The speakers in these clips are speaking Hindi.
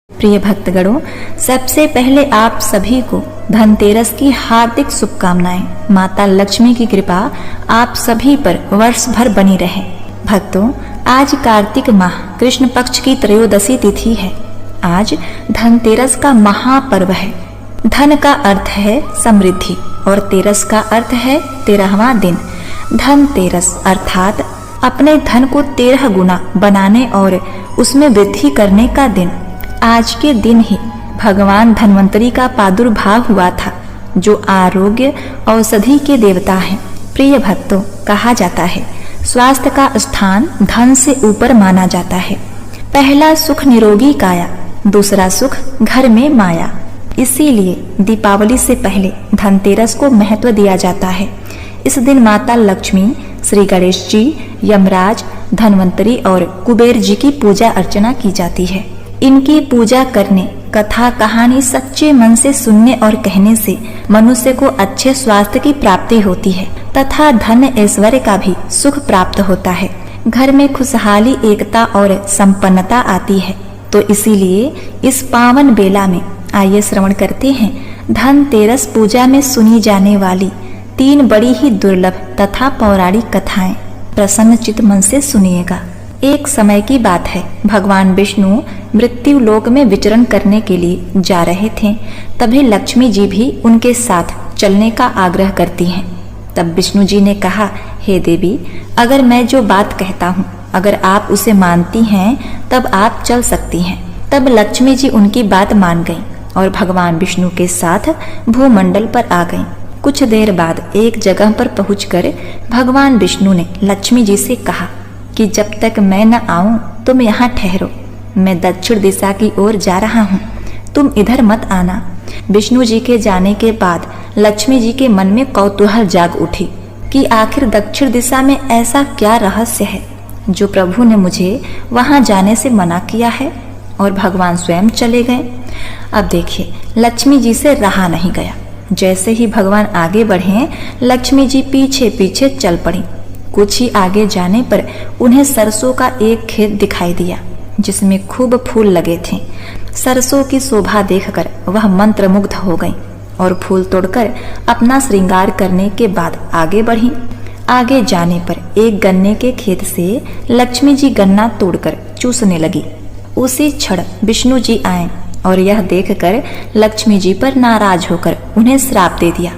प्रिय भक्तगणों, सबसे पहले आप सभी को धनतेरस की हार्दिक शुभकामनाएं। माता लक्ष्मी की कृपा आप सभी पर वर्ष भर बनी रहे। भक्तों, आज कार्तिक माह कृष्ण पक्ष की त्रयोदशी तिथि है। आज धनतेरस का महापर्व है। धन का अर्थ है समृद्धि और तेरस का अर्थ है 13वां दिन। धनतेरस अर्थात अपने धन को 13 गुना बनाने और उसमें वृद्धि करने का दिन। आज के दिन ही भगवान धन्वंतरी का प्रादुर्भाव हुआ था, जो आरोग्य औषधि के देवता हैं। प्रिय भक्तों, कहा जाता है स्वास्थ्य का स्थान धन से ऊपर माना जाता है। पहला सुख निरोगी काया, दूसरा सुख घर में माया। इसीलिए दीपावली से पहले धनतेरस को महत्व दिया जाता है। इस दिन माता लक्ष्मी, श्री गणेश जी, यमराज, धन्वंतरी और कुबेर जी की पूजा अर्चना की जाती है। इनकी पूजा करने, कथा कहानी सच्चे मन से सुनने और कहने से मनुष्य को अच्छे स्वास्थ्य की प्राप्ति होती है तथा धन ऐश्वर्य का भी सुख प्राप्त होता है। घर में खुशहाली, एकता और संपन्नता आती है। तो इसीलिए इस पावन बेला में आइए श्रवण करते हैं धनतेरस पूजा में सुनी जाने वाली 3 बड़ी ही दुर्लभ तथा पौराणिक कथाएं। प्रसन्न चित्त मन से सुनिएगा। एक समय की बात है, भगवान विष्णु मृत्यु लोक में विचरण करने के लिए जा रहे थे। तभी लक्ष्मी जी भी उनके साथ चलने का आग्रह करती हैं। तब विष्णु जी ने कहा, हे देवी, अगर मैं जो बात कहता हूँ अगर आप उसे मानती हैं तब आप चल सकती हैं। तब लक्ष्मी जी उनकी बात मान गईं और भगवान विष्णु के साथ भूमंडल पर आ गईं। कुछ देर बाद एक जगह पर पहुंचकर भगवान विष्णु ने लक्ष्मी जी से कहा कि जब तक मैं न आऊं तुम यहाँ ठहरो। मैं दक्षिण दिशा की ओर जा रहा हूँ, तुम इधर मत आना। विष्णु जी के जाने के बाद लक्ष्मी जी के मन में कौतूहल जाग उठी कि आखिर दक्षिण दिशा में ऐसा क्या रहस्य है जो प्रभु ने मुझे वहां जाने से मना किया है। और भगवान स्वयं चले गए। अब देखिए, लक्ष्मी जी से रहा नहीं गया। जैसे ही भगवान आगे बढ़े, लक्ष्मी जी पीछे पीछे चल पड़ी। कुछ ही आगे जाने पर उन्हें सरसों का एक खेत दिखाई दिया जिसमें खूब फूल लगे थे। सरसों की शोभा देखकर वह मंत्रमुग्ध हो गई और फूल तोड़कर अपना श्रृंगार करने के बाद आगे बढ़ी। आगे जाने पर एक गन्ने के खेत से लक्ष्मी जी गन्ना तोड़कर चूसने लगी। उसी क्षण विष्णु जी आए और यह देखकर लक्ष्मी जी पर नाराज होकर उन्हें श्राप दे दिया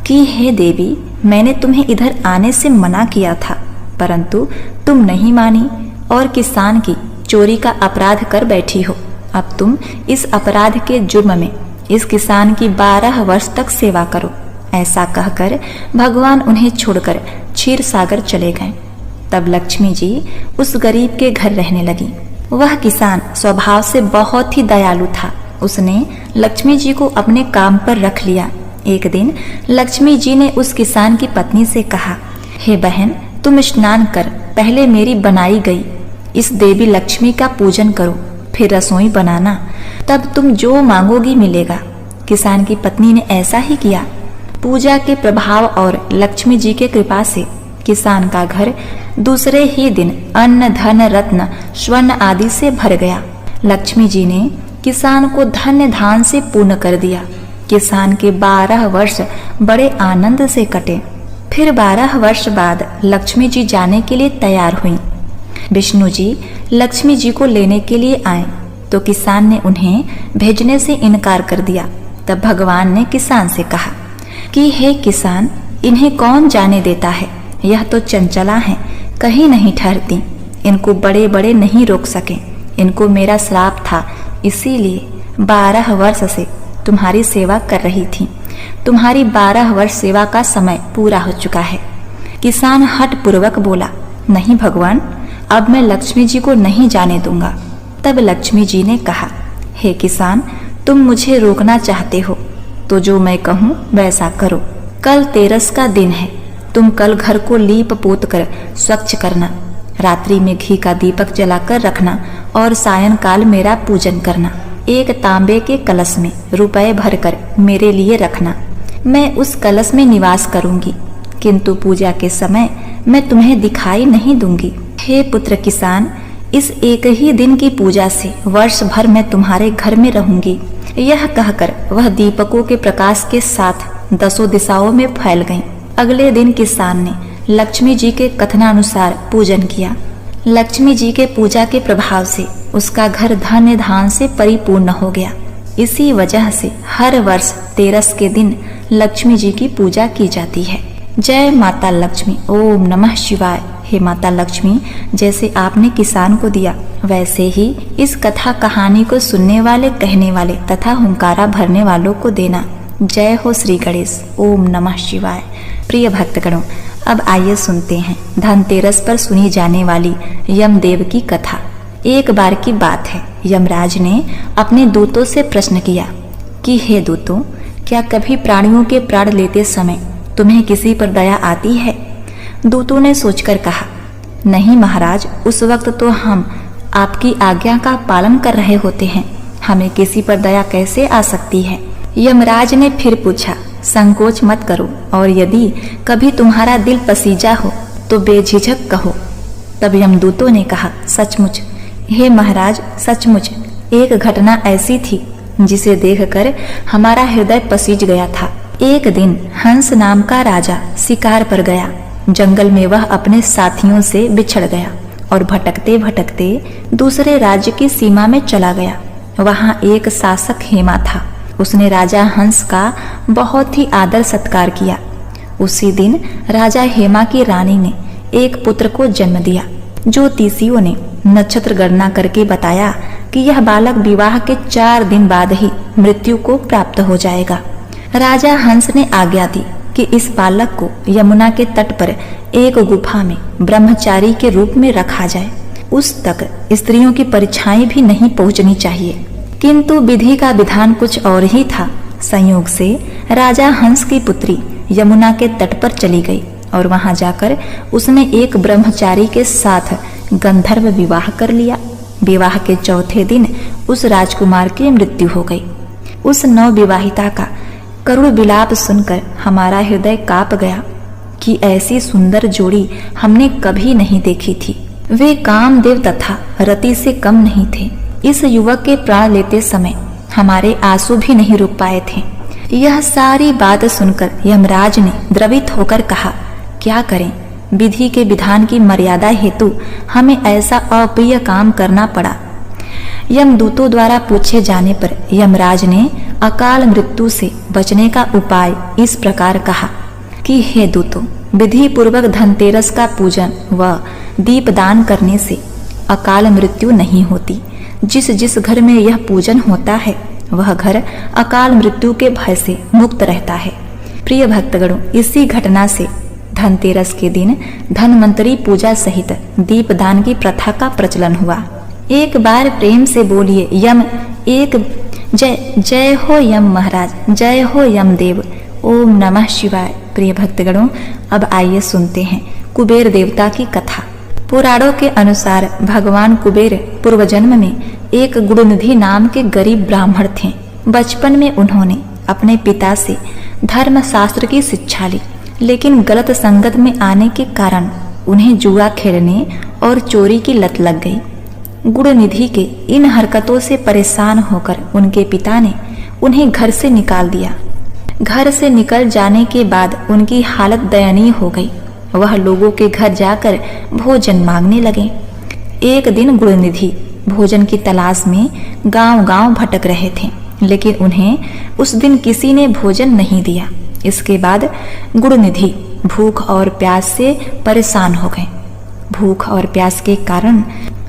कि हे देवी, मैंने तुम्हें इधर आने से मना किया था, परंतु तुम नहीं मानी और किसान की चोरी का अपराध कर बैठी हो। अब तुम इस अपराध के जुर्म में इस किसान की 12 वर्ष तक सेवा करो। ऐसा कहकर भगवान उन्हें छोड़कर क्षीर सागर चले गए। तब लक्ष्मी जी उस गरीब के घर रहने लगी। वह किसान स्वभाव से बहुत ही दयालु था। उसने लक्ष्मी जी को अपने काम पर रख लिया। एक दिन लक्ष्मी जी ने उस किसान की पत्नी से कहा, हे बहन, तुम स्नान कर पहले मेरी बनाई गई इस देवी लक्ष्मी का पूजन करो, फिर रसोई बनाना, तब तुम जो मांगोगी मिलेगा। किसान की पत्नी ने ऐसा ही किया। पूजा के प्रभाव और लक्ष्मी जी के कृपा से किसान का घर दूसरे ही दिन अन्न, धन, रत्न, स्वर्ण आदि से भर गया। लक्ष्मी जी ने किसान को धन्य धान से पूर्ण कर दिया। किसान के 12 वर्ष बड़े आनंद से कटे। फिर 12 वर्ष बाद लक्ष्मी जी जाने के लिए तैयार हुई। विष्णु जी लक्ष्मी जी को लेने के लिए आए तो किसान ने उन्हें भेजने से इनकार कर दिया। तब भगवान ने किसान से कहा कि हे किसान, इन्हें कौन जाने देता है, यह तो चंचला हैं, कहीं नहीं ठहरती। इनको बड़े बड़े नहीं रोक सके। इनको मेरा श्राप था, इसीलिए 12 वर्ष से तुम्हारी सेवा कर रही थी। तुम्हारी 12 वर्ष सेवा का समय पूरा हो चुका है। किसान हठ पूर्वक बोला, नहीं भगवान, अब मैं लक्ष्मी जी को नहीं जाने दूंगा। तब लक्ष्मी जी ने कहा, हे किसान, तुम मुझे रोकना चाहते हो तो जो मैं कहूँ वैसा करो। कल तेरस का दिन है। तुम कल घर को लीप पोत कर स्वच्छ करना। रात्रि में घी का दीपक जलाकर रखना और सायंकाल मेरा पूजन करना। एक तांबे के कलश में रुपए भरकर मेरे लिए रखना। मैं उस कलश में निवास करूंगी, किंतु पूजा के समय मैं तुम्हें दिखाई नहीं दूंगी। हे पुत्र किसान, इस एक ही दिन की पूजा से वर्ष भर मैं तुम्हारे घर में रहूंगी। यह कहकर वह दीपकों के प्रकाश के साथ 10 दिशाओं में फैल गईं। अगले दिन किसान ने लक्ष्मी जी के कथनानुसार पूजन किया। लक्ष्मी जी के पूजा के प्रभाव से उसका घर धन धान से परिपूर्ण हो गया। इसी वजह से हर वर्ष तेरस के दिन लक्ष्मी जी की पूजा की जाती है। जय माता लक्ष्मी। ओम नमः शिवाय। हे माता लक्ष्मी, जैसे आपने किसान को दिया वैसे ही इस कथा कहानी को सुनने वाले, कहने वाले तथा हुंकारा भरने वालों को देना। जय हो श्री गणेश। ओम नमः शिवाय। प्रिय भक्तगणों, अब आइए सुनते हैं धनतेरस पर सुनी जाने वाली यमदेव की कथा। एक बार की बात है, यमराज ने अपने दूतों से प्रश्न किया कि हे दूतों, क्या कभी प्राणियों के प्राण लेते समय तुम्हें किसी पर दया आती है? दूतों ने सोचकर कहा, नहीं महाराज, उस वक्त तो हम आपकी आज्ञा का पालन कर रहे होते हैं, हमें किसी पर दया कैसे आ सकती है? यमराज ने फिर पूछा, संकोच मत करो और यदि कभी तुम्हारा दिल पसीजा हो तो बेझिझक कहो। तब यमदूतों ने कहा, सचमुच हे महाराज, सचमुच एक घटना ऐसी थी जिसे देखकर हमारा हृदय पसीज गया था। एक दिन हंस नाम का राजा शिकार पर गया। जंगल में वह अपने साथियों से बिछड़ गया और भटकते भटकते दूसरे राज्य की सीमा में चला गया। वहां एक शासक हेमा था। उसने राजा हंस का बहुत ही आदर सत्कार किया। उसी दिन राजा हेमा की रानी ने एक पुत्र को जन्म दिया। ज्योतिषियों ने नक्षत्र गणना करके बताया कि यह बालक विवाह के 4 दिन बाद ही मृत्यु को प्राप्त हो जाएगा। राजा हंस ने आज्ञा दी कि इस बालक को यमुना के तट पर एक गुफा में ब्रह्मचारी के रूप में रखा जाए। उस तक स्त्रियों की परीक्षाएं भी नहीं पहुंचनी चाहिए। किंतु विधि का विधान कुछ और ही था। संयोग से राजा हंस की पुत्री यमुना के तट पर चली गई और वहां जाकर उसने एक ब्रह्मचारी के साथ गंधर्व विवाह कर लिया। विवाह के चौथे दिन उस राजकुमार की मृत्यु हो गई। उस नवविवाहिता का करुण विलाप सुनकर हमारा हृदय कांप गया कि ऐसी सुंदर जोड़ी हमने कभी नहीं देखी थी। वे कामदेव तथा रति से कम नहीं थे। इस युवक के प्राण लेते समय हमारे आंसू भी नहीं रुक पाए थे। यह सारी बात सुनकर यमराज ने द्रवित होकर कहा, क्या करें, विधि के विधान की मर्यादा हेतु हमें ऐसा अप्रिय काम करना पड़ा। यमदूतों द्वारा पूछे जाने पर यमराज ने अकाल मृत्यु से बचने का उपाय इस प्रकार कहा कि हे दूतों, विधि पूर्वक धनतेरस का पूजन व दीपदान करने से अकाल मृत्यु नहीं होती। जिस जिस घर में यह पूजन होता है वह घर अकाल मृत्यु के भय से मुक्त रहता है। प्रिय भक्तगणों, इसी घटना से धनतेरस के दिन धनवंतरी पूजा सहित दीपदान की प्रथा का प्रचलन हुआ। एक बार प्रेम से बोलिए यम एक जय। जय हो यम महाराज, जय हो यम देव। ओम नमः शिवाय। प्रिय भक्तगणों, अब आइए सुनते हैं कुबेर देवता की कथा। पुराणों के अनुसार भगवान कुबेर पूर्व जन्म में एक गुणनिधि नाम के गरीब ब्राह्मण थे। बचपन में उन्होंने अपने पिता से धर्म शास्त्र की शिक्षा ली, लेकिन गलत संगत में आने के कारण उन्हें जुआ खेलने और चोरी की लत लग गई। गुणनिधि के इन हरकतों से परेशान होकर उनके पिता ने उन्हें घर से निकाल दिया। घर से निकल जाने के बाद उनकी हालत दयनीय हो गई। वह लोगों के घर जाकर भोजन मांगने लगे। एक दिन गुणनिधि भोजन की तलाश में गांव-गांव भटक रहे थे, लेकिन उन्हें उस दिन किसी ने भोजन नहीं दिया। इसके बाद गुणनिधि भूख और प्यास से परेशान हो गए। भूख और प्यास के कारण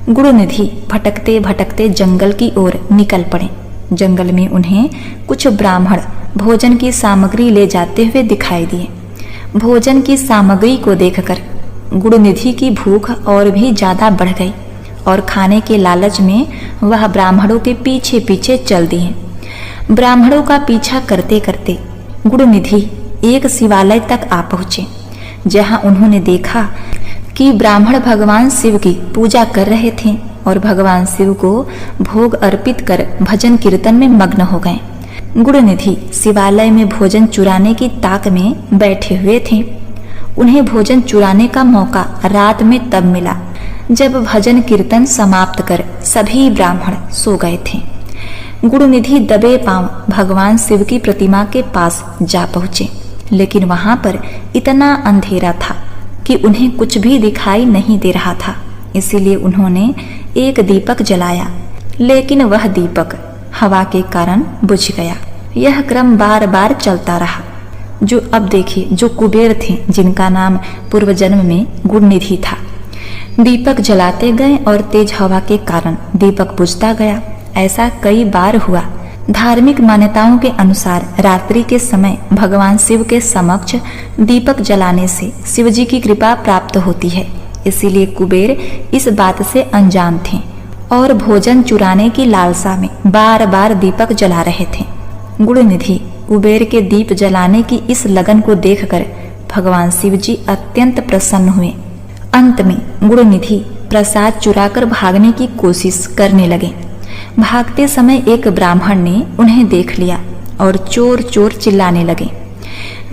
गुणनिधि भटकते भटकते जंगल की ओर निकल पड़े। जंगल में उन्हें कुछ ब्राह्मण भोजन की सामग्री ले जाते हुए दिखाई दिए। भोजन की सामग्री को देखकर गुणनिधि की भूख और भी ज्यादा बढ़ गई और खाने के लालच में वह ब्राह्मणों के पीछे पीछे चल दिए। ब्राह्मणों का पीछा करते करते गुणनिधि एक शिवालय तक आ पहुंचे, जहां उन्होंने देखा कि ब्राह्मण भगवान शिव की पूजा कर रहे थे और भगवान शिव को भोग अर्पित कर भजन कीर्तन में मग्न हो गए। गुणनिधि शिवालय में भोजन चुराने की ताक में बैठे हुए थे। उन्हें भोजन चुराने का मौका रात में तब मिला जब भजन कीर्तन समाप्त कर सभी ब्राह्मण सो गए थे, गुरुनिधि दबे पांव भगवान शिव की प्रतिमा के पास जा पहुंचे, लेकिन वहां पर इतना अंधेरा था कि उन्हें कुछ भी दिखाई नहीं दे रहा था। इसीलिए उन्होंने एक दीपक जलाया, लेकिन वह दीपक हवा के कारण बुझ गया। यह क्रम बार बार चलता रहा। जो अब देखिए, जो कुबेर थे, जिनका नाम पूर्व जन्म में गुरुनिधि था, दीपक जलाते गए और तेज हवा के कारण दीपक बुझता गया। ऐसा कई बार हुआ। धार्मिक मान्यताओं के अनुसार रात्रि के समय भगवान शिव के समक्ष दीपक जलाने से शिव जी की कृपा प्राप्त होती है। इसीलिए कुबेर इस बात से अनजान थे और भोजन चुराने की लालसा में बार बार दीपक जला रहे थे। गुरुनिधि कुबेर के दीप जलाने की इस लगन को देखकर भगवान शिव जी अत्यंत प्रसन्न हुए। अंत में गुरुनिधि प्रसाद चुराकर भागने की कोशिश करने लगे। भागते समय एक ब्राह्मण ने उन्हें देख लिया और चोर चोर चिल्लाने लगे।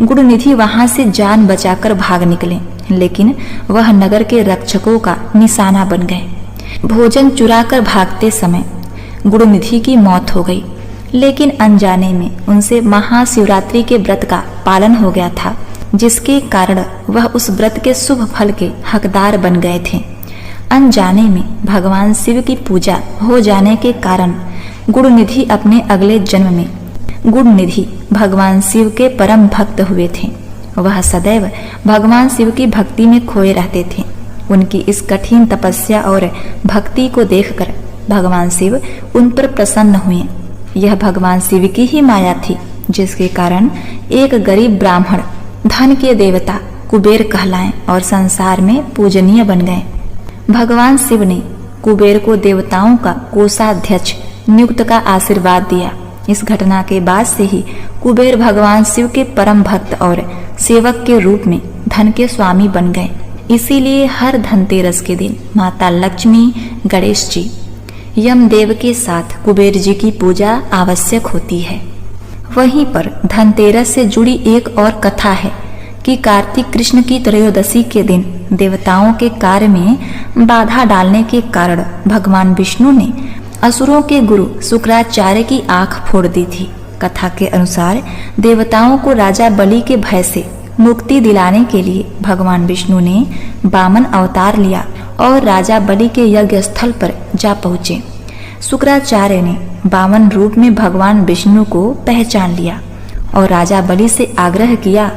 गुरुनिधि वहां से जान बचाकर भाग निकले, लेकिन वह नगर के रक्षकों का निशाना बन गए। भोजन चुराकर भागते समय गुरुनिधि की मौत हो गई, लेकिन अनजाने में उनसे महाशिवरात्रि के व्रत का पालन हो गया था, जिसके कारण वह उस व्रत के शुभ फल के हकदार बन गए थे। अनजाने में भगवान शिव की पूजा हो जाने के कारण गुरुनिधि अपने अगले जन्म में गुरुनिधि भगवान शिव के परम भक्त हुए थे। वह सदैव भगवान शिव की भक्ति में खोए रहते थे। उनकी इस कठिन तपस्या और भक्ति को देखकर भगवान शिव उन पर प्रसन्न हुए। यह भगवान शिव की ही माया थी, जिसके कारण एक गरीब ब्राह्मण धन के देवता कुबेर कहलाए और संसार में पूजनीय बन गए। भगवान शिव ने कुबेर को देवताओं का कोषाध्यक्ष नियुक्त का आशीर्वाद दिया। इस घटना के बाद से ही कुबेर भगवान शिव के परम भक्त और सेवक के रूप में धन के स्वामी बन गए। इसीलिए हर धनतेरस के दिन माता लक्ष्मी, गणेश जी, यमदेव के साथ कुबेर जी की पूजा आवश्यक होती है। वहीं पर धनतेरस से जुड़ी एक और कथा है कि कार्तिक कृष्ण की त्रयोदशी के दिन देवताओं के कार्य में बाधा डालने के कारण भगवान विष्णु ने असुरों के गुरु शुक्राचार्य की आंख फोड़ दी थी। कथा के अनुसार देवताओं को राजा बलि के भय से मुक्ति दिलाने के लिए भगवान विष्णु ने वामन अवतार लिया और राजा बलि के यज्ञ स्थल पर जा पहुँचे। शुक्राचार्य ने वामन रूप में भगवान विष्णु को पहचान लिया और राजा बलि से आग्रह किया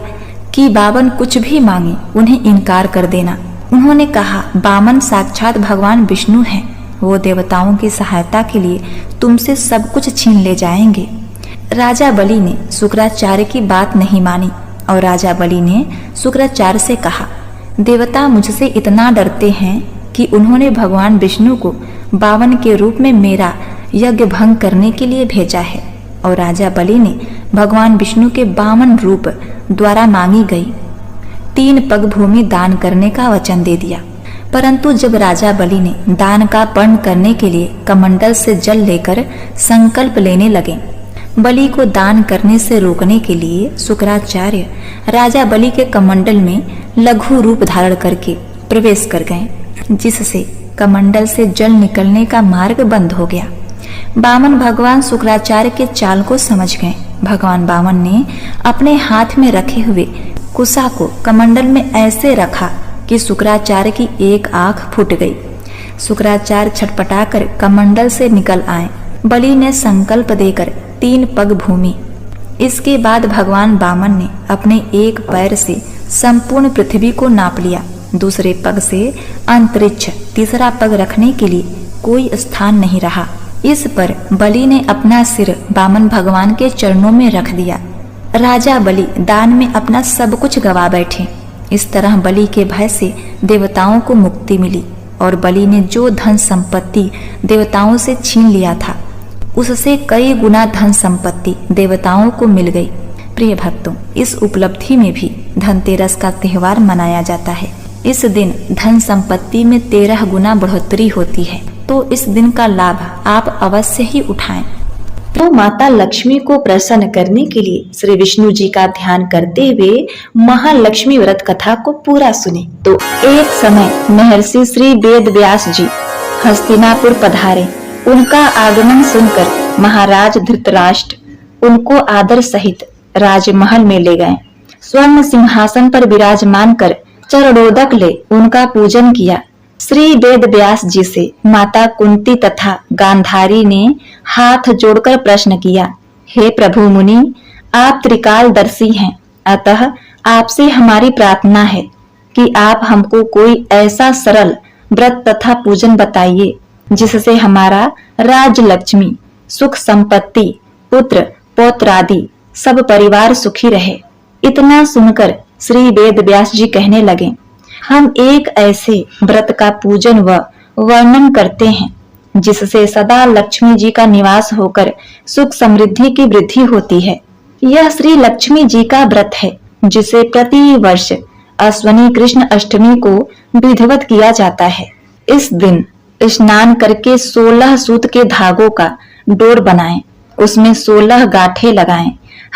कि वामन कुछ भी मांगे उन्हें इनकार कर देना। उन्होंने कहा, वामन साक्षात भगवान विष्णु हैं, वो देवताओं की सहायता के लिए तुमसे सब कुछ छीन ले जाएंगे। राजा बलि ने शुक्राचार्य की बात नहीं मानी और राजा बलि ने शुक्राचार्य से कहा, देवता मुझसे इतना डरते हैं कि उन्होंने भगवान विष्णु को वामन के रूप में मेरा यज्ञ भंग करने के लिए भेजा है। और राजा बलि ने भगवान विष्णु के वामन रूप द्वारा मांगी गई 3 पग भूमि दान करने का वचन दे दिया। परंतु जब राजा बलि ने दान का पर्ण करने के लिए कमंडल से जल लेकर संकल्प लेने लगे, बलि को दान करने से रोकने के लिए शुक्राचार्य राजा बलि के कमंडल में लघु रूप धारण करके प्रवेश कर गए, जिससे कमंडल से जल निकलने का मार्ग बंद हो गया। वामन भगवान शुक्राचार्य के चाल को समझ गए। भगवान वामन ने अपने हाथ में रखे हुए कुशा को कमंडल में ऐसे रखा कि शुक्राचार्य की एक आंख फूट गई। शुक्राचार्य छटपटाकर कमंडल से निकल आए। बलि ने संकल्प देकर 3 पग भूमि। इसके बाद भगवान वामन ने अपने एक पैर से संपूर्ण पृथ्वी को नाप लिया। दूसरे पग से अंतरिक्ष, तीसरा पग रखने के लिए कोई स्थान नहीं रहा। इस पर बलि ने अपना सिर वामन भगवान के चरणों में रख दिया। राजा बलि दान में अपना सब कुछ गवा बैठे। इस तरह बलि के भय से देवताओं को मुक्ति मिली और बलि ने जो धन संपत्ति देवताओं से छीन लिया था, उससे कई गुना धन संपत्ति देवताओं को मिल गई। प्रिय भक्तों, इस उपलब्धि में भी धनतेरस का त्योहार मनाया जाता है। इस दिन धन संपत्ति में 13 गुना बढ़ोतरी होती है, तो इस दिन का लाभ आप अवश्य ही उठाएं। तो माता लक्ष्मी को प्रसन्न करने के लिए श्री विष्णु जी का ध्यान करते हुए महालक्ष्मी व्रत कथा को पूरा सुने। तो एक समय महर्षि श्री वेद व्यास जी हस्तिनापुर पधारे। उनका आगमन सुनकर महाराज धृतराष्ट्र उनको आदर सहित राजमहल में ले गए। स्वर्ण सिंहासन पर विराजमान कर चरणोदक ले उनका पूजन किया। श्री वेद व्यास जी से माता कुंती तथा गांधारी ने हाथ जोड़कर प्रश्न किया, हे प्रभु मुनि, आप त्रिकालदर्शी हैं, अतः आपसे हमारी प्रार्थना है कि आप हमको कोई ऐसा सरल व्रत तथा पूजन बताइए जिससे हमारा राज लक्ष्मी, सुख संपत्ति, पुत्र पौत्र आदि सब परिवार सुखी रहे। इतना सुनकर श्री वेद व्यास जी कहने लगे, हम एक ऐसे व्रत का पूजन व वर्णन करते हैं जिससे सदा लक्ष्मी जी का निवास होकर सुख समृद्धि की वृद्धि होती है। यह श्री लक्ष्मी जी का व्रत है जिसे प्रति वर्ष अश्वनी कृष्ण अष्टमी को विधिवत किया जाता है। इस दिन स्नान करके 16 सूत के धागों का डोर बनाएं, उसमें 16 गांठें लगाएं,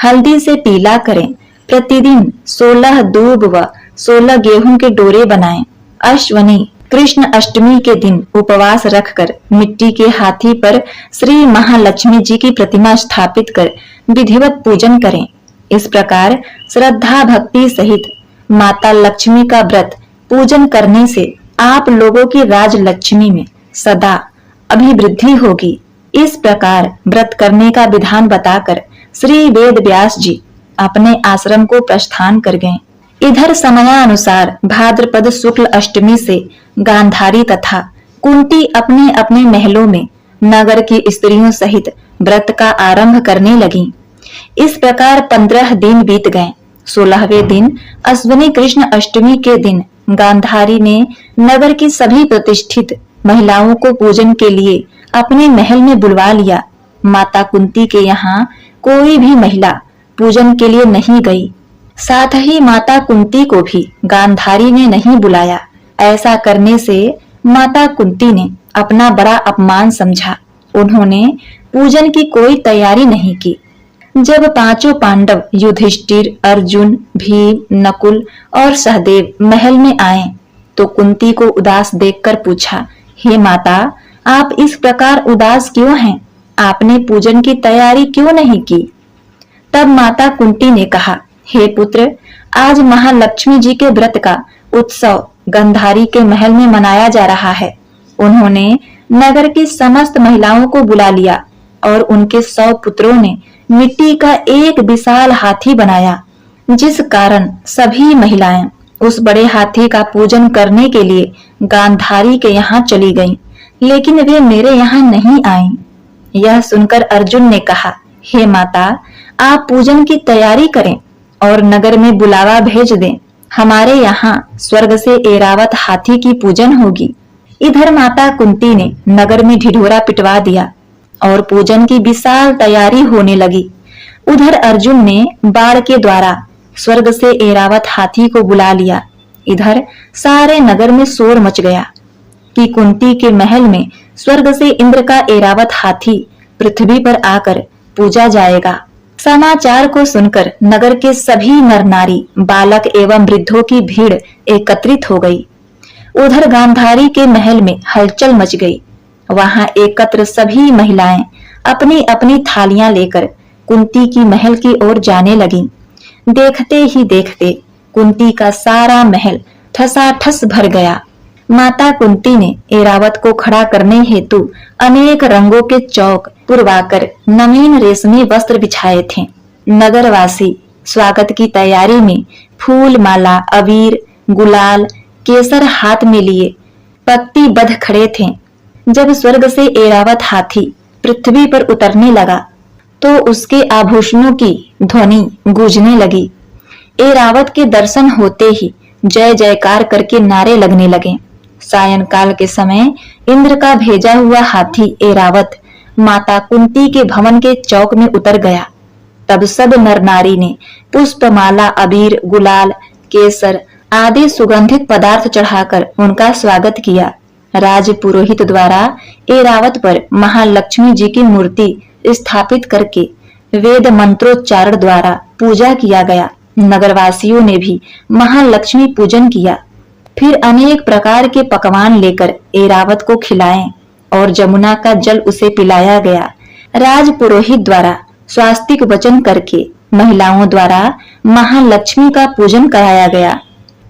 हल्दी से पीला करें। प्रतिदिन 16 दूब व 16 गेहूं के डोरे बनाएं। अश्वनी कृष्ण अष्टमी के दिन उपवास रखकर मिट्टी के हाथी पर श्री महालक्ष्मी जी की प्रतिमा स्थापित कर विधिवत पूजन करें। इस प्रकार श्रद्धा भक्ति सहित माता लक्ष्मी का व्रत पूजन करने से आप लोगों की राज लक्ष्मी में सदा अभिवृद्धि होगी। इस प्रकार व्रत करने का विधान बताकर श्री वेद व्यास जी अपने आश्रम को प्रस्थान कर गए। इधर समयानुसार भाद्रपद शुक्ल अष्टमी से गांधारी तथा कुंती अपने अपने महलों में नगर की स्त्रियों सहित व्रत का आरंभ करने लगी। इस प्रकार 15 दिन बीत गए। 16वें दिन अश्विनी कृष्ण अष्टमी के दिन गांधारी ने नगर की सभी प्रतिष्ठित महिलाओं को पूजन के लिए अपने महल में बुलवा लिया। माता कुंती के यहाँ कोई भी महिला पूजन के लिए नहीं गई। साथ ही माता कुंती को भी गांधारी ने नहीं बुलाया। ऐसा करने से माता कुंती ने अपना बड़ा अपमान समझा। उन्होंने पूजन की कोई तैयारी नहीं की। जब पांचों पांडव युधिष्ठिर, अर्जुन, भीम, नकुल और सहदेव महल में आए तो कुंती को उदास देखकर पूछा, हे माता, आप इस प्रकार उदास क्यों हैं? आपने पूजन की तैयारी क्यों नहीं की? तब माता कुंती ने कहा, हे पुत्र, आज महालक्ष्मी जी के व्रत का उत्सव गांधारी के महल में मनाया जा रहा है। उन्होंने नगर की समस्त महिलाओं को बुला लिया और उनके 100 पुत्रों ने मिट्टी का एक विशाल हाथी बनाया, जिस कारण सभी महिलाएं उस बड़े हाथी का पूजन करने के लिए गांधारी के यहाँ चली गईं, लेकिन वे मेरे यहाँ नहीं आईं। यह सुनकर अर्जुन ने कहा, हे माता, आप पूजन की तैयारी करें और नगर में बुलावा भेज दें। हमारे यहाँ स्वर्ग से ऐरावत हाथी की पूजन होगी। इधर माता कुंती ने नगर में ढिढोरा पिटवा दिया और पूजन की विशाल तैयारी होने लगी। उधर अर्जुन ने बाण के द्वारा स्वर्ग से ऐरावत हाथी को बुला लिया। इधर सारे नगर में शोर मच गया कि कुंती के महल में स्वर्ग से इंद्र का ऐरावत हाथी पृथ्वी पर आकर पूजा जाएगा। समाचार को सुनकर नगर के सभी नर नारी, बालक एवं वृद्धों की भीड़ एकत्रित हो गई। उधर गांधारी के महल में हलचल मच गई। वहां एकत्र सभी महिलाएं अपनी अपनी थालियां लेकर कुंती की महल की ओर जाने लगीं। देखते ही देखते कुंती का सारा महल ठसाठस भर गया। माता कुंती ने ऐरावत को खड़ा करने हेतु अनेक रंगों के चौक पुरवाकर नवीन रेशमी वस्त्र बिछाए थे। नगरवासी स्वागत की तैयारी में फूल माला, अबीर, गुलाल, केसर हाथ में लिए पंक्तिबद्ध खड़े थे। जब स्वर्ग से ऐरावत हाथी पृथ्वी पर उतरने लगा तो उसके आभूषणों की ध्वनि गूंजने लगी। ऐरावत के दर्शन होते ही जय जयकार करके नारे लगने लगे। सायंकाल के समय इंद्र का भेजा हुआ हाथी ऐरावत माता कुंती के भवन के चौक में उतर गया। तब सब नर नारी ने पुष्पमाला, अबीर, गुलाल, केसर आदि सुगंधित पदार्थ चढ़ाकर उनका स्वागत किया। राज पुरोहित द्वारा ऐरावत पर महालक्ष्मी जी की मूर्ति स्थापित करके वेद मंत्रोच्चारण द्वारा पूजा किया गया। नगरवासियों ने भी महालक्ष्मी पूजन किया। फिर अनेक प्रकार के पकवान लेकर ऐरावत को खिलाएं और जमुना का जल उसे पिलाया गया। राज पुरोहित द्वारा स्वास्तिक वचन करके महिलाओं द्वारा महालक्ष्मी का पूजन कराया गया।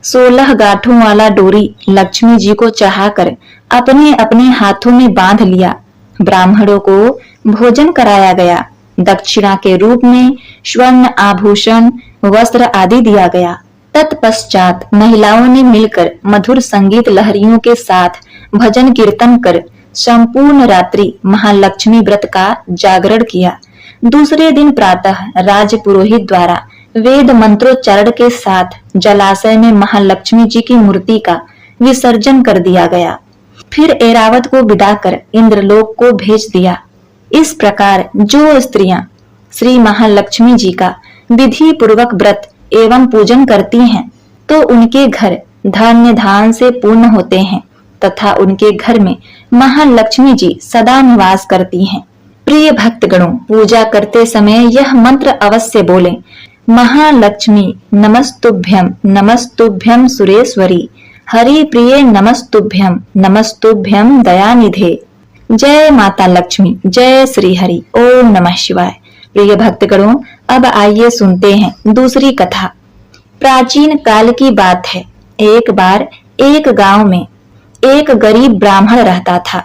16 गांठों वाला डोरी लक्ष्मी जी को चढ़ाकर अपने अपने हाथों में बांध लिया। ब्राह्मणों को भोजन कराया गया। दक्षिणा के रूप में स्वर्ण आभूषण वस्त्र आदि दिया गया। तत्पश्चात महिलाओं ने मिलकर मधुर संगीत लहरियों के साथ भजन कीर्तन कर संपूर्ण रात्रि महालक्ष्मी व्रत का जागरण किया। दूसरे दिन प्रातः राज पुरोहित द्वारा वेद मंत्रोच्चारण के साथ जलाशय में महालक्ष्मी जी की मूर्ति का विसर्जन कर दिया गया। फिर ऐरावत को विदा कर इंद्रलोक को भेज दिया। इस प्रकार जो स्त्रियां श्री महालक्ष्मी जी का विधि पूर्वक व्रत एवं पूजन करती हैं, तो उनके घर धन्य धान से पूर्ण होते हैं तथा उनके घर में महालक्ष्मी जी सदा निवास करती हैं। प्रिय भक्तगणों, पूजा करते समय यह मंत्र अवश्य बोलें। महालक्ष्मी नमस्तुभ्यं नमस्तुभ्यं सुरेश्वरी, हरि प्रिय नमस्तुभ्यं नमस्तुभ्यं दयानिधे। जय माता लक्ष्मी, जय श्री हरि। ओम नमः शिवाय। प्रिय भक्तगणों, अब आइए सुनते हैं दूसरी कथा। प्राचीन काल की बात है। एक बार एक गांव में एक गरीब ब्राह्मण रहता था।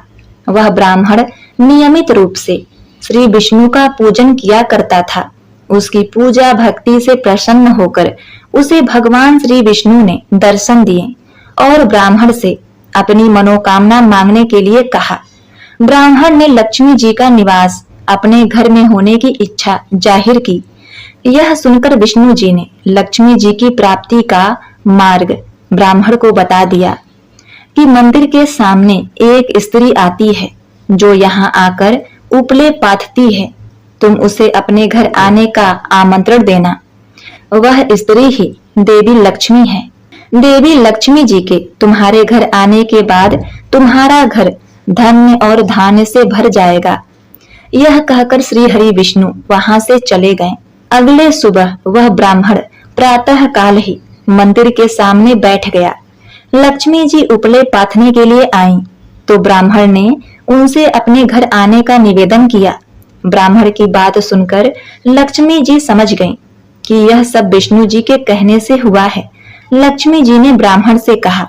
वह ब्राह्मण नियमित रूप से श्री विष्णु का पूजन किया करता था। उसकी पूजा भक्ति से प्रसन्न होकर उसे भगवान श्री विष्णु ने दर्शन दिए और ब्राह्मण से अपनी मनोकामना मांगने के लिए कहा। ब्राह्मण ने लक्ष्मी जी का निवास अपने घर में होने की इच्छा जाहिर की। यह सुनकर विष्णु जी ने लक्ष्मी जी की प्राप्ति का मार्ग ब्राह्मण को बता दिया कि मंदिर के सामने एक स्त्री आती है जो यहाँ आकर उपले पाथती है। तुम उसे अपने घर आने का आमंत्रण देना। वह स्त्री ही देवी लक्ष्मी है। देवी लक्ष्मी जी के तुम्हारे घर आने के बाद तुम्हारा घर धन्य और धान्य से भर जाएगा। यह कहकर श्री हरि विष्णु वहां से चले गए। अगले सुबह वह ब्राह्मण प्रातः काल ही मंदिर के सामने बैठ गया। लक्ष्मी जी उपले पाथने के लिए आईं, तो ब्राह्मण ने उनसे अपने घर आने का निवेदन किया। ब्राह्मण की बात सुनकर लक्ष्मी जी समझ गईं कि यह सब विष्णु जी के कहने से हुआ है। लक्ष्मी जी ने ब्राह्मण से कहा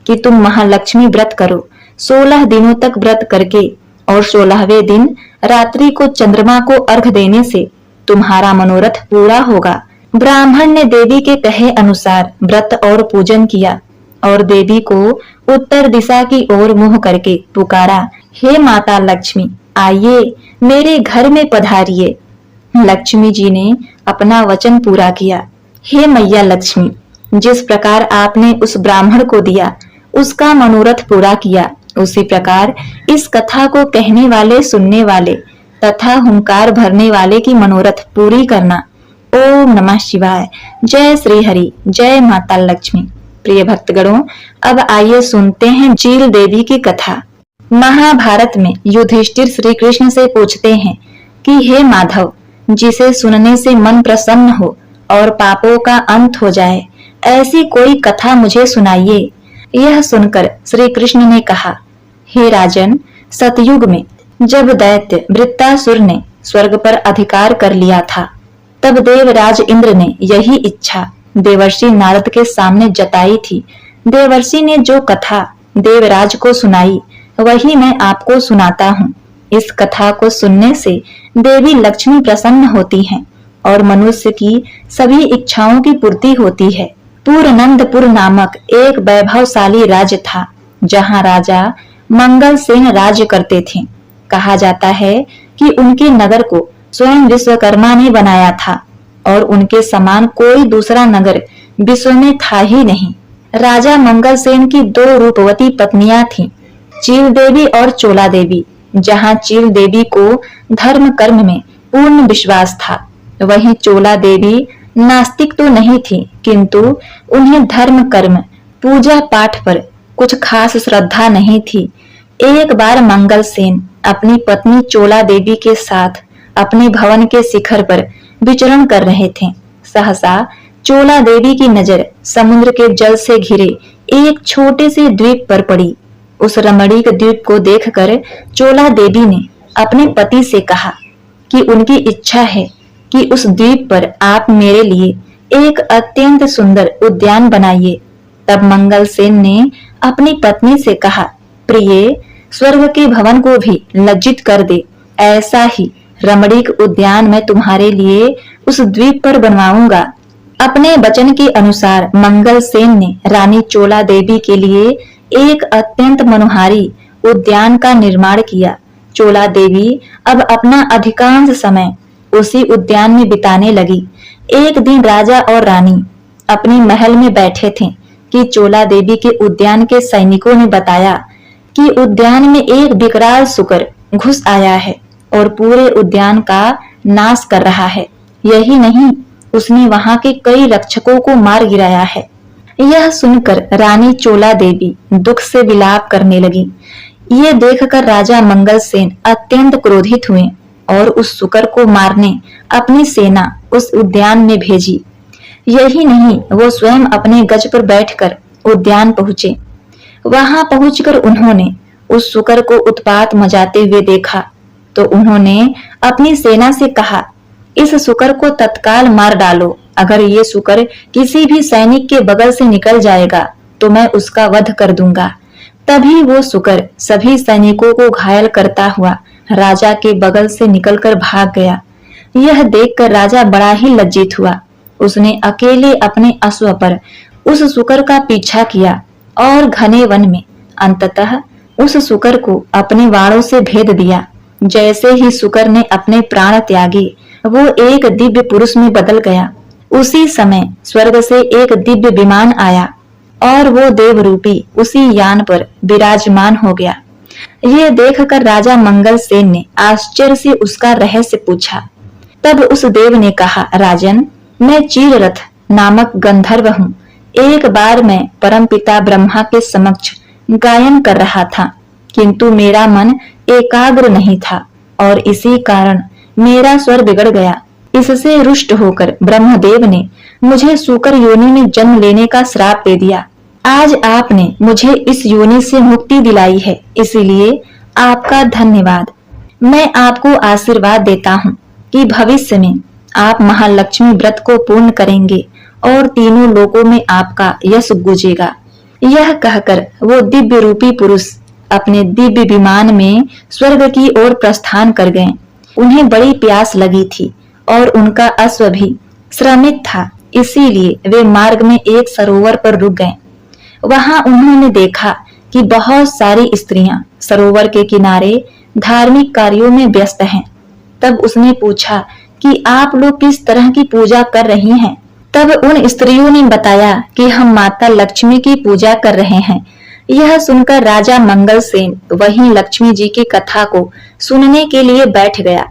कि तुम महालक्ष्मी व्रत करो। 16 दिनों तक व्रत करके और 16वें दिन रात्रि को चंद्रमा को अर्घ देने से तुम्हारा मनोरथ पूरा होगा। ब्राह्मण ने देवी के कहे अनुसार व्रत और पूजन किया और देवी को उत्तर दिशा की ओर मुंह करके पुकारा, हे माता लक्ष्मी, आइए मेरे घर में पधारिए। लक्ष्मी जी ने अपना वचन पूरा किया। हे मैया लक्ष्मी, जिस प्रकार आपने उस ब्राह्मण को दिया उसका मनोरथ पूरा किया, उसी प्रकार इस कथा को कहने वाले, सुनने वाले तथा हुंकार भरने वाले की मनोरथ पूरी करना। ओम नमः शिवाय। जय श्री हरि, जय माता लक्ष्मी। प्रिय भक्तगणों, अब आइए सुनते हैं चील देवी की कथा। महाभारत में युधिष्ठिर श्री कृष्ण से पूछते हैं कि हे माधव, जिसे सुनने से मन प्रसन्न हो और पापों का अंत हो जाए, ऐसी कोई कथा मुझे सुनाइए। यह सुनकर श्री कृष्ण ने कहा, हे राजन, सतयुग में जब दैत्य वृत्तासुर ने स्वर्ग पर अधिकार कर लिया था, तब देवराज इंद्र ने यही इच्छा देवर्षि नारद के सामने जताई थी। देवर्षि ने जो कथा देवराज को सुनाई वही मैं आपको सुनाता हूँ। इस कथा को सुनने से देवी लक्ष्मी प्रसन्न होती हैं और मनुष्य की सभी इच्छाओं की पूर्ति होती है। पूर्णनंदपुर नामक एक वैभवशाली राज्य था, जहाँ राजा मंगलसेन राज्य करते थे। कहा जाता है कि उनके नगर को स्वयं विश्वकर्मा ने बनाया था और उनके समान कोई दूसरा नगर विश्व में था ही नहीं। राजा मंगलसेन की 2 रूपवती पत्नियां थीं, चील देवी और चोला देवी। जहाँ चील देवी को धर्म कर्म में पूर्ण विश्वास था, वहीं चोला देवी नास्तिक तो नहीं थी, किंतु उन्हें धर्म कर्म पूजा पाठ पर कुछ खास श्रद्धा नहीं थी। एक बार मंगलसेन अपनी पत्नी चोला देवी के साथ अपने भवन के शिखर पर विचरण कर रहे थे। सहसा चोला देवी की नजर समुद्र के जल से घिरे एक छोटे से द्वीप पर पड़ी। उस रमणीक द्वीप को देखकर चोला देवी ने अपने पति से कहा कि उनकी इच्छा है कि उस द्वीप पर आप मेरे लिए एक अत्यंत सुंदर उद्यान बनाइए। तब मंगलसेन ने अपनी पत्नी से कहा, प्रिय, स्वर्ग के भवन को भी लज्जित कर दे, ऐसा ही रमणीक उद्यान मैं तुम्हारे लिए उस द्वीप पर बनवाऊंगा। अपने वचन के अनुसार मंगलसेन ने रानी चोला देवी के लिए एक अत्यंत मनोहारी उद्यान का निर्माण किया। चोला देवी अब अपना अधिकांश समय उसी उद्यान में बिताने लगी। एक दिन राजा और रानी अपने महल में बैठे थे कि चोला देवी के उद्यान के सैनिकों ने बताया कि उद्यान में एक विकराल शुकर घुस आया है और पूरे उद्यान का नाश कर रहा है। यही नहीं, उसने वहां के कई रक्षकों को मार गिराया है। यह सुनकर रानी चोला देवी दुख से विलाप करने लगी। ये देखकर राजा मंगलसेन अत्यंत क्रोधित हुए और उस शुकर को मारने अपनी सेना उस उद्यान में भेजी। यही नहीं, वो स्वयं अपने गज पर बैठकर उद्यान पहुंचे। वहां पहुंचकर उन्होंने उस शुकर को उत्पात मचाते हुए देखा तो उन्होंने अपनी सेना से कहा, इस शुकर को तत्काल मार डालो। अगर ये शुकर किसी भी सैनिक के बगल से निकल जाएगा तो मैं उसका वध कर दूंगा। तभी वो शुकर सभी सैनिकों को घायल करता हुआ राजा के बगल से निकलकर भाग गया। यह देखकर राजा बड़ा ही लज्जित हुआ। उसने अकेले अपने अश्व पर उस शुकर का पीछा किया और घने वन में अंततः उस शुकर को अपने वाणों से भेद दिया। जैसे ही शुकर ने अपने प्राण त्यागे, वो एक दिव्य पुरुष में बदल गया। उसी समय स्वर्ग से एक दिव्य विमान आया और वो देव रूपी उसी यान पर विराजमान हो गया। ये देखकर राजा मंगलसेन ने आश्चर्य से उसका रहस्य पूछा। तब उस देव ने कहा, राजन, मैं चीररथ नामक गंधर्व हूँ। एक बार मैं परमपिता ब्रह्मा के समक्ष गायन कर रहा था, किंतु मेरा मन एकाग्र नहीं था और इसी कारण मेरा स्वर बिगड़ गया। इससे रुष्ट होकर ब्रह्मदेव ने मुझे सूकर योनि में जन्म लेने का श्राप दे दिया। आज आपने मुझे इस योनि से मुक्ति दिलाई है, इसलिए आपका धन्यवाद। मैं आपको आशीर्वाद देता हूँ कि भविष्य में आप महालक्ष्मी व्रत को पूर्ण करेंगे और तीनों लोकों में आपका यश गूंजेगा। यह कहकर वो दिव्य रूपी पुरुष अपने दिव्य विमान में स्वर्ग की ओर प्रस्थान कर गए। उन्हें बड़ी प्यास लगी थी और उनका अश्व भी श्रमित था, इसीलिए वे मार्ग में एक सरोवर पर रुक गए। वहां उन्होंने देखा कि बहुत सारी स्त्रियां सरोवर के किनारे धार्मिक कार्यों में व्यस्त हैं। तब उसने पूछा कि आप लोग किस तरह की पूजा कर रही हैं? तब उन स्त्रियों ने बताया कि हम माता लक्ष्मी की पूजा कर रहे हैं। यह सुनकर राजा मंगलसेन वहीं लक्ष्मी जी की कथा को सुनने के लिए बैठ गया।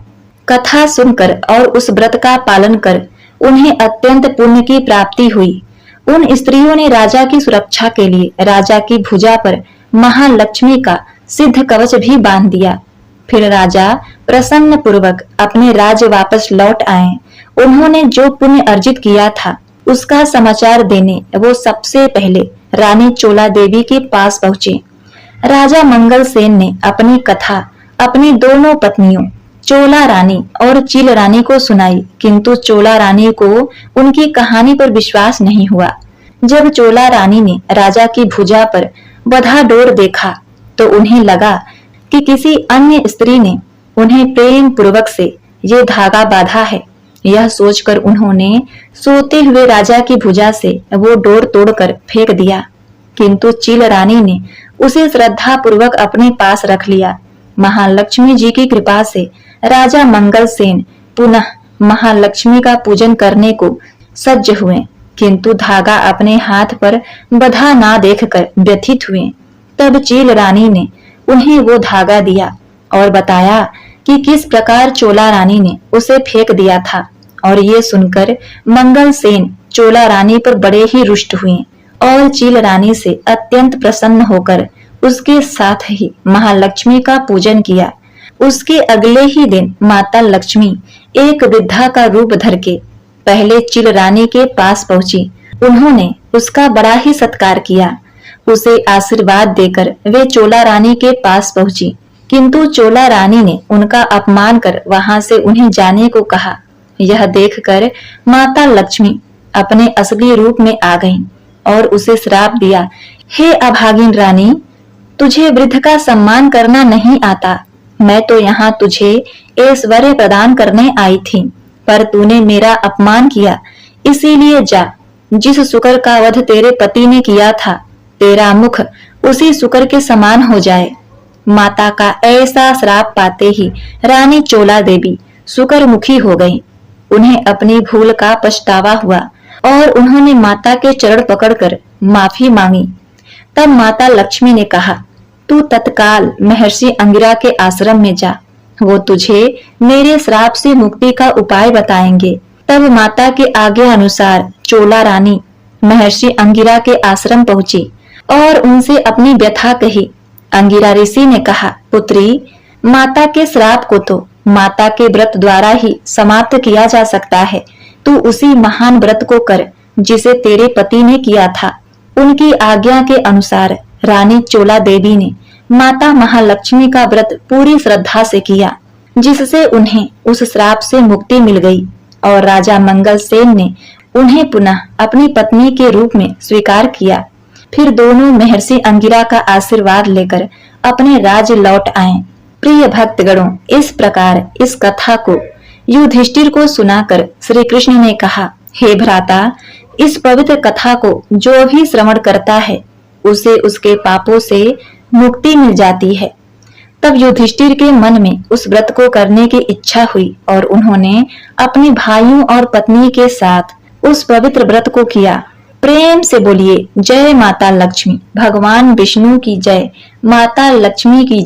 कथा सुनकर और उस व्रत का पालन कर उन्हें अत्यंत पुण्य की प्राप्ति हुई। उन स्त्रियों ने राजा की सुरक्षा के लिए राजा की भुजा पर महालक्ष्मी का सिद्ध कवच भी बांध दिया। फिर राजा प्रसन्न पूर्वक अपने राज्य वापस लौट आए। उन्होंने जो पुण्य अर्जित किया था उसका समाचार देने वो सबसे पहले रानी चोला देवी के पास पहुंचे। राजा मंगलसेन ने अपनी कथा अपनी दोनों पत्नियों चोला रानी और चील रानी को सुनाई, किंतु चोला रानी को उनकी कहानी पर विश्वास नहीं हुआ। जब चोला रानी ने राजा की भुजा पर बंधा डोर देखा तो उन्हें लगा कि किसी अन्य स्त्री ने उन्हें प्रेम पूर्वक से ये धागा बांधा है। यह सोचकर उन्होंने सोते हुए राजा की भुजा से वो डोर तोड़कर फेंक दिया, किंतु चील रानी ने उसे श्रद्धा पूर्वक अपने पास रख लिया। महालक्ष्मी जी की कृपा से राजा मंगलसेन पुनः महालक्ष्मी का पूजन करने को सज्ज हुए, किंतु धागा अपने हाथ पर बंधा ना देखकर व्यथित हुए। तब चील रानी ने उन्हें वो धागा दिया और बताया कि किस प्रकार चोला रानी ने उसे फेंक दिया था। और ये सुनकर मंगलसेन चोला रानी पर बड़े ही रुष्ट हुए और चील रानी से अत्यंत प्रसन्न होकर उसके साथ ही महालक्ष्मी का पूजन किया। उसके अगले ही दिन माता लक्ष्मी एक वृद्धा का रूप धर के पहले चिल रानी के पास पहुंची। उन्होंने उसका बड़ा ही सत्कार किया। उसे आशीर्वाद देकर वे चोला रानी के पास पहुंची, किंतु चोला रानी ने उनका अपमान कर वहां से उन्हें जाने को कहा। यह देखकर माता लक्ष्मी अपने असली रूप में आ गईं और उसे श्राप दिया, हे अभागिन रानी, तुझे वृद्ध का सम्मान करना नहीं आता। मैं तो यहाँ तुझे ऐश्वर्य प्रदान करने आई थी, पर तूने मेरा अपमान किया। इसीलिए जा, जिस शुकर का वध तेरे पति ने किया था, तेरा मुख उसी शुकर के समान हो जाए। माता का ऐसा श्राप पाते ही रानी चोला देवी शुकर मुखी हो गई। उन्हें अपनी भूल का पछतावा हुआ और उन्होंने माता के चरण पकड़कर माफी मांगी। तब माता लक्ष्मी ने कहा, तू तत्काल महर्षि अंगिरा के आश्रम में जा, वो तुझे मेरे श्राप से मुक्ति का उपाय बताएंगे। तब माता के आज्ञा अनुसार चोला रानी महर्षि अंगिरा के आश्रम पहुंची और उनसे अपनी व्यथा कही। अंगिरा ऋषि ने कहा, पुत्री, माता के श्राप को तो माता के व्रत द्वारा ही समाप्त किया जा सकता है। तू उसी महान व्रत को कर जिसे तेरे पति ने किया था। उनकी आज्ञा के अनुसार रानी चोला देवी ने माता महालक्ष्मी का व्रत पूरी श्रद्धा से किया, जिससे उन्हें उस श्राप से मुक्ति मिल गई और राजा मंगल सेन ने उन्हें पुनः अपनी पत्नी के रूप में स्वीकार किया। फिर दोनों महर्षि अंगिरा का आशीर्वाद लेकर अपने राज्य लौट आए। प्रिय भक्तगणों, इस प्रकार इस कथा को युधिष्ठिर को सुनाकर श्री कृष्ण ने कहा, हे भ्राता, इस पवित्र कथा को जो भी श्रवण करता है उसे उसके पापों से मुक्ति मिल जाती है। तब युधिष्ठिर के मन में उस व्रत को करने की इच्छा हुई और उन्होंने अपने भाइयों और पत्नी के साथ उस पवित्र व्रत को किया। प्रेम से बोलिए, जय माता लक्ष्मी। भगवान विष्णु की जय, माता लक्ष्मी की जय।